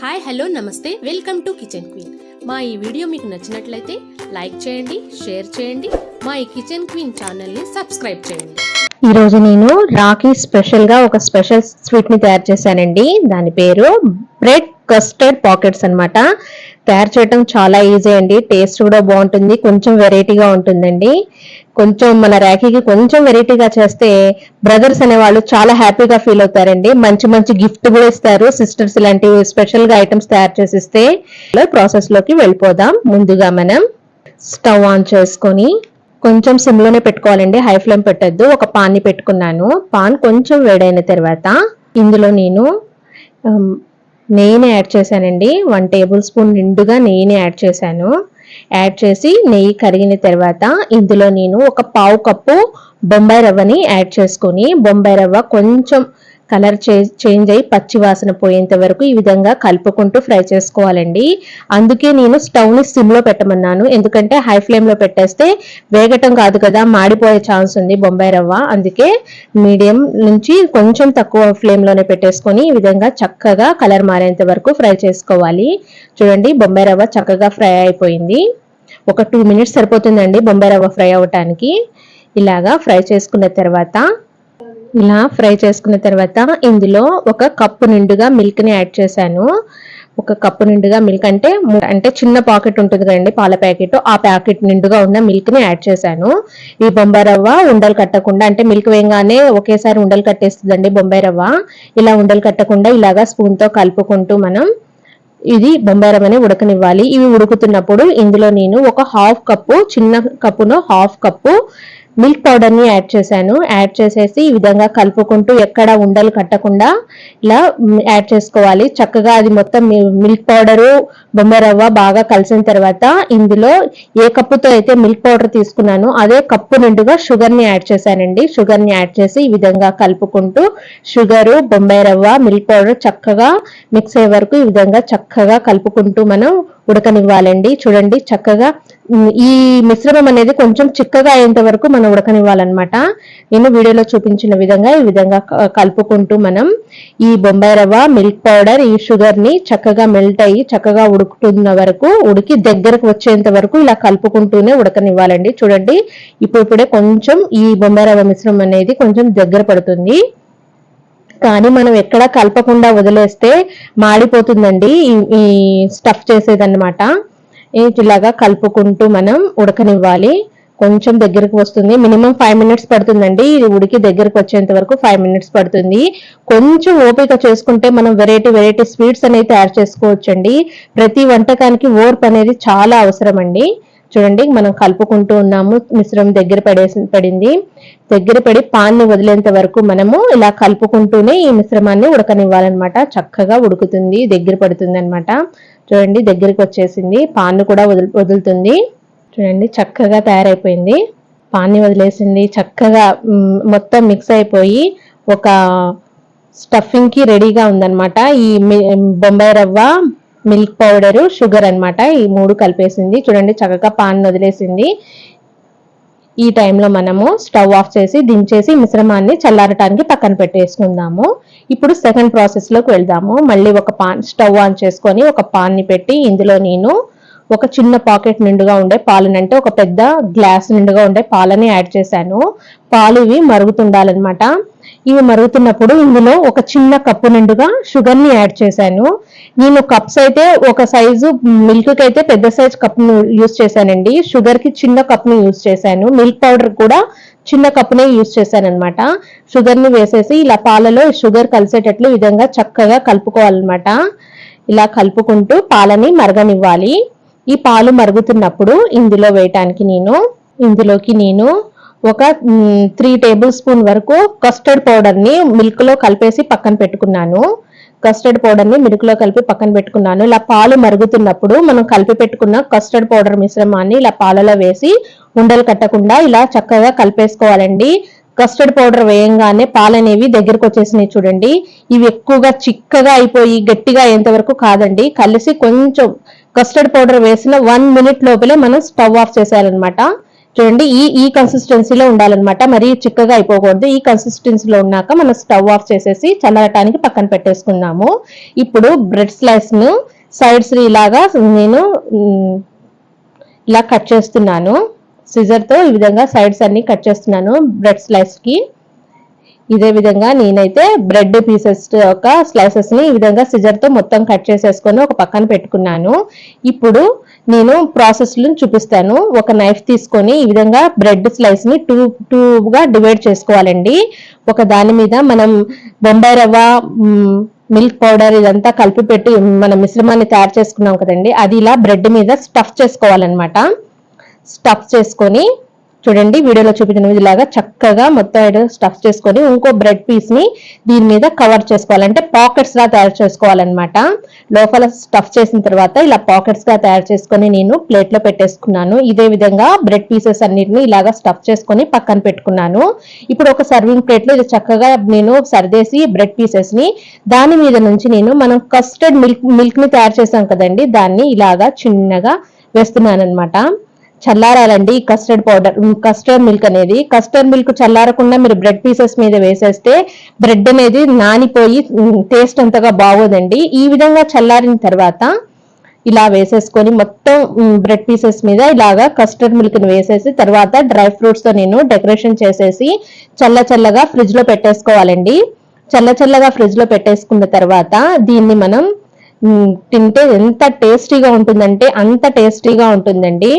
Hi hello నమస్తే welcome to kitchen queen. మా ఈ వీడియో మీకు నచ్చినట్లయితే లైక్ చేయండి, షేర్ చేయండి. మా ఈ కిచెన్ క్వీన్ ఛానల్ని సబ్స్క్రైబ్ చేయండి. ఈరోజు నేను రాఖీ స్పెషల్గా ఒక స్పెషల్ స్వీట్ని తయారు చేశానండి. దాని పేరు బ్రెడ్ కస్టర్డ్ పాకెట్స్ అన్నమాట. తయారు చేయడం చాలా ఈజీ అండి. టేస్ట్ కూడా బాగుంటుంది, కొంచెం వెరైటీగా ఉంటుందండి. కొంచెం మన రాఖీకి కొంచెం వెరైటీగా చేస్తే బ్రదర్స్ అనే వాళ్ళు చాలా హ్యాపీగా ఫీల్ అవుతారండి. మంచి మంచి గిఫ్ట్ కూడా ఇస్తారు. సిస్టర్స్ ఇలాంటివి స్పెషల్ గా ఐటమ్స్ తయారు చేసి ఇస్తే ప్రాసెస్ లోకి వెళ్ళిపోదాం. ముందుగా మనం స్టవ్ ఆన్ చేసుకొని కొంచెం సిమ్ లోనే పెట్టుకోవాలండి, హై ఫ్లేమ్ పెట్టద్దు. ఒక పాన్ ని పెట్టుకున్నాను. పాన్ కొంచెం వేడైన తర్వాత ఇందులో నేను నెయ్యిని యాడ్ చేశానండి. 1 టేబుల్ స్పూన్ నిండుగా నెయ్యిని యాడ్ చేశాను. యాడ్ చేసి నెయ్యి కరిగిన తర్వాత ఇందులో నేను ఒక పావు కప్పు బొంబాయి రవ్వని యాడ్ చేసుకొని, బొంబాయి రవ్వ కొంచెం కలర్ చేంజ్ అయ్యి పచ్చి వాసన పోయేంత వరకు ఈ విధంగా కలుపుకుంటూ ఫ్రై చేసుకోవాలండి. అందుకే నేను స్టవ్ ని సిమ్ లో పెట్టమన్నాను, ఎందుకంటే హై ఫ్లేమ్ లో పెట్టేస్తే వేగటం కాదు కదా, మాడిపోయే ఛాన్స్ ఉంది బొంబాయి రవ్వ. అందుకే మీడియం నుంచి కొంచెం తక్కువ ఫ్లేమ్ లోనే పెట్టేసుకొని ఈ విధంగా చక్కగా కలర్ మారేంత వరకు ఫ్రై చేసుకోవాలి. చూడండి, బొంబాయి రవ్వ చక్కగా ఫ్రై అయిపోయింది. ఒక 2 మినిట్స్ సరిపోతుందండి బొంబాయి రవ్వ ఫ్రై అవ్వటానికి. ఇలాగా ఫ్రై చేసుకున్న తర్వాత ఇందులో ఒక కప్పు నిండుగా మిల్క్ ని యాడ్ చేశాను. ఒక కప్పు నిండుగా మిల్క్ అంటే చిన్న పాకెట్ ఉంటుంది కదండి పాల ప్యాకెట్, ఆ ప్యాకెట్ నిండుగా ఉన్న మిల్క్ ని యాడ్ చేశాను. ఈ బొంబాయి రవ్వ ఉండలు కట్టకుండా, అంటే మిల్క్ వేయగానే ఒకేసారి ఉండలు కట్టేస్తుందండి బొంబాయి రవ్వ. ఇలా ఉండలు కట్టకుండా ఇలాగా స్పూన్ తో కలుపుకుంటూ మనం ఇది బొంబాయి రవ్వని ఉడకనివ్వాలి. ఇవి ఉడుకుతున్నప్పుడు ఇందులో నేను ఒక చిన్న కప్పులో హాఫ్ కప్పు మిల్క్ పౌడర్ ని యాడ్ చేశాను. యాడ్ చేసేసి ఈ విధంగా కలుపుకుంటూ ఎక్కడ ఉండలు కట్టకుండా ఇలా యాడ్ చేసుకోవాలి. చక్కగా అది మొత్తం మిల్క్ పౌడరు బొంబాయి రవ్వ బాగా కలిసిన తర్వాత ఇందులో ఏ కప్పుతో అయితే మిల్క్ పౌడర్ తీసుకున్నాను అదే కప్పు నిండుగా షుగర్ ని యాడ్ చేశానండి. షుగర్ ని యాడ్ చేసి ఈ విధంగా కలుపుకుంటూ షుగరు, బొంబాయి రవ్వ, మిల్క్ పౌడర్ చక్కగా మిక్స్ అయ్యే వరకు ఈ విధంగా చక్కగా కలుపుకుంటూ మనం ఉడకనివ్వాలండి. చూడండి, చక్కగా ఈ మిశ్రమం అనేది కొంచెం చిక్కగా అయ్యేంత వరకు మనం ఉడకనివ్వాలన్నమాట. నేను వీడియోలో చూపించిన విధంగా ఈ విధంగా కలుపుకుంటూ మనం ఈ బొంబాయి రవ్వ, మిల్క్ పౌడర్, ఈ షుగర్ ని చక్కగా మెల్ట్ అయ్యి చక్కగా ఉడుకుతున్న వరకు, ఉడికి దగ్గరకు వచ్చేంత వరకు ఇలా కలుపుకుంటూనే ఉడకనివ్వాలండి. చూడండి, ఇప్పుడే కొంచెం ఈ బొంబాయి రవ్వ మిశ్రమం అనేది కొంచెం దగ్గర పడుతుంది. కానీ మనం ఎక్కడా కలపకుండా వదిలేస్తే మాడిపోతుందండి ఈ స్టఫ్ చేసేదన్నమాట. ఇలాగా కలుపుకుంటూ మనం ఉడకనివ్వాలి. కొంచెం దగ్గరకు వస్తుంది, మినిమం 5 మినిట్స్ పడుతుందండి. ఇది ఉడికి దగ్గరకు వచ్చేంత వరకు 5 మినిట్స్ పడుతుంది. కొంచెం ఓపిక చేసుకుంటే మనం వెరైటీ స్వీట్స్ అనేది తయారు చేసుకోవచ్చండి. ప్రతి వంటకానికి ఓర్పు అనేది చాలా అవసరం అండి. చూడండి, మనం కలుపుకుంటూ ఉన్నాము. మిశ్రమం దగ్గర పడి పాన్ ని వదిలేంత వరకు మనము ఇలా కలుపుకుంటూనే ఈ మిశ్రమాన్ని ఉడకనివ్వాలన్నమాట. చక్కగా ఉడుకుతుంది, దగ్గర పడుతుంది అనమాట. చూడండి, దగ్గరికి వచ్చేసింది, పాన్ కూడా వదులుతుంది. చూడండి, చక్కగా తయారైపోయింది. పాన్ ని వదిలేసింది, చక్కగా మొత్తం మిక్స్ అయిపోయి ఒక స్టఫింగ్ కి రెడీగా ఉందన్నమాట. ఈ బొంబాయి రవ్వ, మిల్క్ పౌడర్, షుగర్ అన్నమాట, ఈ 3 కలిపేసింది. చూడండి, చక్కగా పాన్ వదిలేసింది. ఈ టైంలో మనము స్టవ్ ఆఫ్ చేసి దించేసి మిశ్రమాన్ని చల్లారటానికి పక్కన పెట్టేసుకుందాము. ఇప్పుడు సెకండ్ ప్రాసెస్ లోకి వెళ్దాము. మళ్ళీ ఒక స్టవ్ ఆన్ చేసుకొని ఒక పాన్ ని పెట్టి ఇందులో నేను ఒక చిన్న పాకెట్ నిండుగా ఉండే పాలనంటే ఒక పెద్ద గ్లాస్ నిండుగా ఉండే పాలని యాడ్ చేశాను. పాలు ఇవి మరుగుతుండాలన్నమాట. ఇవి మరుగుతున్నప్పుడు ఇందులో ఒక చిన్న కప్పు నిండుగా షుగర్ ని యాడ్ చేశాను. నేను కప్స్ అయితే ఒక సైజు, మిల్క్ కి అయితే పెద్ద సైజ్ కప్ ను యూజ్ చేశానండి. షుగర్ కి చిన్న కప్ ని యూజ్ చేశాను. మిల్క్ పౌడర్ కూడా చిన్న కప్పునే యూజ్ చేశాను అనమాట. షుగర్ ని వేసేసి ఇలా పాలలో షుగర్ కలిసేటట్లు ఈ విధంగా చక్కగా కలుపుకోవాలన్నమాట. ఇలా కలుపుకుంటూ పాలని మరగనివ్వాలి. ఈ పాలు మరుగుతున్నప్పుడు ఇందులోకి నేను ఒక 3 టేబుల్ స్పూన్ వరకు కస్టర్డ్ పౌడర్ ని మిల్క్ లో కలిపేసి పక్కన పెట్టుకున్నాను. ఇలా పాలు మరుగుతున్నప్పుడు మనం కలిపి పెట్టుకున్న కస్టర్డ్ పౌడర్ మిశ్రమాన్ని ఇలా పాలలో వేసి ఉండలు కట్టకుండా ఇలా చక్కగా కలిపేసుకోవాలండి. కస్టర్డ్ పౌడర్ వేయంగానే పాలు అనేవి దగ్గరకు వచ్చేసినాయి. చూడండి, ఇవి ఎక్కువగా చిక్కగా అయిపోయి గట్టిగా అయ్యేంత వరకు కాదండి. కలిసి కొంచెం కస్టర్డ్ పౌడర్ వేసిన 1 మినిట్ లోపలే మనం స్టవ్ ఆఫ్ చేసేయాలన్నమాట. చూడండి ఈ కన్సిస్టెన్సీలో ఉండాలన్నమాట, మరీ చిక్కగా అయిపోకూడదు. ఈ కన్సిస్టెన్సీలో ఉన్నాక మనం స్టవ్ ఆఫ్ చేసేసి చల్లరటానికి పక్కన పెట్టేసుకుందాము. ఇప్పుడు బ్రెడ్ స్లైస్ ను సైడ్స్ ఇలాగా నేను ఇలా కట్ చేస్తున్నాను. సిజర్ తో ఈ విధంగా సైడ్స్ అన్ని కట్ చేస్తున్నాను బ్రెడ్ స్లైస్ కి. ఇదే విధంగా నేనైతే బ్రెడ్ పీసెస్ యొక్క స్లైసెస్ ని ఈ విధంగా సిజర్ తో మొత్తం కట్ చేసేసుకొని ఒక పక్కన పెట్టుకున్నాను. ఇప్పుడు నేను ప్రాసెస్ చూపిస్తాను. ఒక నైఫ్ తీసుకొని ఈ విధంగా బ్రెడ్ స్లైస్ ని టూగా డివైడ్ చేసుకోవాలండి. ఒక దాని మీద మనం బొంబాయి రవ్వ, మిల్క్ పౌడర్ ఇదంతా కలిపి పెట్టి మన మిశ్రమాన్ని తయారు చేసుకున్నాం కదండి, అది ఇలా బ్రెడ్ మీద స్టఫ్ చేసుకోవాలన్నమాట. స్టఫ్ చేసుకొని చూడండి వీడియోలో చూపించిన ఇలాగా చక్కగా మొత్తం స్టఫ్ చేసుకొని ఇంకో బ్రెడ్ పీస్ ని దీని మీద కవర్ చేసుకోవాలి. అంటే పాకెట్స్ గా తయారు చేసుకోవాలన్నమాట. లోపల స్టఫ్ చేసిన తర్వాత ఇలా పాకెట్స్ గా తయారు చేసుకొని నేను ప్లేట్ లో పెట్టేసుకున్నాను. ఇదే విధంగా బ్రెడ్ పీసెస్ అన్నిటిని ఇలాగా స్టఫ్ చేసుకొని పక్కన పెట్టుకున్నాను. ఇప్పుడు ఒక సర్వింగ్ ప్లేట్ లో ఇది చక్కగా నేను సర్దేసి బ్రెడ్ పీసెస్ ని దాని మీద నుంచి నేను మనం కస్టర్డ్ మిల్క్ ని తయారు చేసాం కదండి, దాన్ని ఇలాగా చిన్నగా వేస్తున్నాను అనమాట. చల్లారాలండి కస్టర్డ్ మిల్క్ అనేది. కస్టర్డ్ మిల్క్ చల్లారకుండా మీరు బ్రెడ్ పీసెస్ మీద వేసేస్తే బ్రెడ్ అనేది నానిపోయి టేస్ట్ అంతగా బాగోదండి. ఈ విధంగా చల్లారిన తర్వాత ఇలా వేసేసుకొని మొత్తం బ్రెడ్ పీసెస్ మీద ఇలాగా కస్టర్డ్ మిల్క్ ని వేసేసి తర్వాత డ్రై ఫ్రూట్స్ తో నేను డెకరేషన్ చేసేసి చల్లగా ఫ్రిడ్జ్ లో పెట్టేసుకోవాలండి. చల్లగా ఫ్రిడ్జ్ లో పెట్టేసుకున్న తర్వాత దీన్ని మనం తింటే ఎంత టేస్టీగా ఉంటుందంటే అంత టేస్టీగా ఉంటుందండి.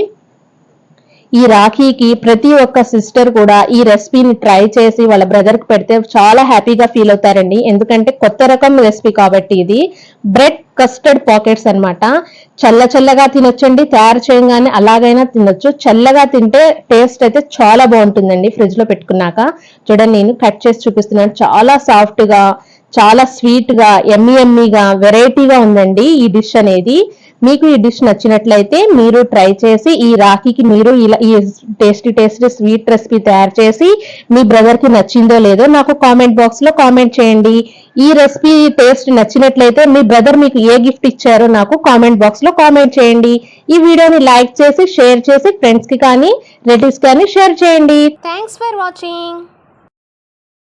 ఈ రాఖీకి ప్రతి ఒక్క సిస్టర్ కూడా ఈ రెసిపీని ట్రై చేసి వాళ్ళ బ్రదర్ కి పెడితే చాలా హ్యాపీగా ఫీల్ అవుతారండి. ఎందుకంటే కొత్త రకం రెసిపీ కాబట్టి ఇది బ్రెడ్ కస్టర్డ్ పాకెట్స్ అన్నమాట. చల్లగా తినొచ్చండి, తయారు చేయగానే అలాగైనా తినొచ్చు. చల్లగా తింటే టేస్ట్ అయితే చాలా బాగుంటుందండి ఫ్రిడ్జ్ లో పెట్టుకున్నాక. చూడండి నేను కట్ చేసి చూపిస్తున్నాను. చాలా సాఫ్ట్ గా, చాలా స్వీట్ గా, ఎమ్మీగా, వెరైటీగా ఉందండి ఈ డిష్ అనేది. మీకు ఈ డిష్ నచ్చినట్లయితే మీరు ట్రై చేసి ఈ రాఖీకి మీరు ఇలా ఈ టేస్టీ స్వీట్ రెసిపీ తయారు చేసి మీ బ్రదర్ కి నచ్చిందో లేదో నాకు కామెంట్ బాక్స్ లో కామెంట్ చేయండి. ఈ రెసిపీ టేస్ట్ నచ్చినట్లయితే మీ బ్రదర్ మీకు ఏ గిఫ్ట్ ఇచ్చారో నాకు కామెంట్ బాక్స్ లో కామెంట్ చేయండి. ఈ వీడియోని లైక్ చేసి షేర్ చేసి ఫ్రెండ్స్ కి కానీ రిలేటివ్స్ కానీ షేర్ చేయండి. Thanks for watching.